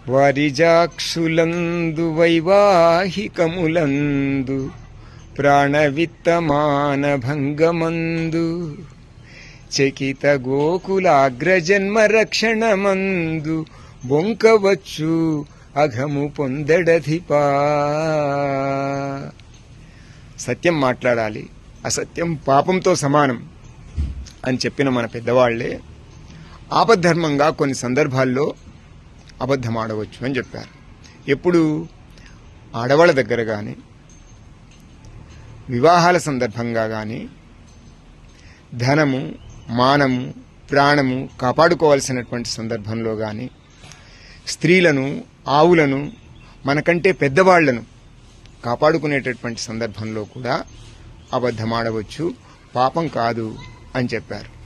వారిజాక్షులందు వైవాహికములందు ప్రాణవిత్తమాన భంగమందు చకిత గోకులాగ్రజన్మ రక్షణమందు బొంకవచ్చు అఘము పొందడధిపా. సత్యం మాట్లాడాలి, అసత్యం పాపంతో సమానం అని చెప్పిన మన పెద్దవాళ్లే ఆపద్ధర్మంగా కొన్ని సందర్భాల్లో అబద్ధం ఆడవచ్చు అని చెప్పారు. ఎప్పుడు? ఆడవాళ్ళ దగ్గర కానీ, వివాహాల సందర్భంగా కానీ, ధనము, మానము, ప్రాణము కాపాడుకోవాల్సినటువంటి సందర్భంలో కానీ, స్త్రీలను, ఆవులను, మనకంటే పెద్దవాళ్లను కాపాడుకునేటటువంటి సందర్భంలో కూడా అబద్ధమాడవచ్చు, పాపం కాదు అని చెప్పారు.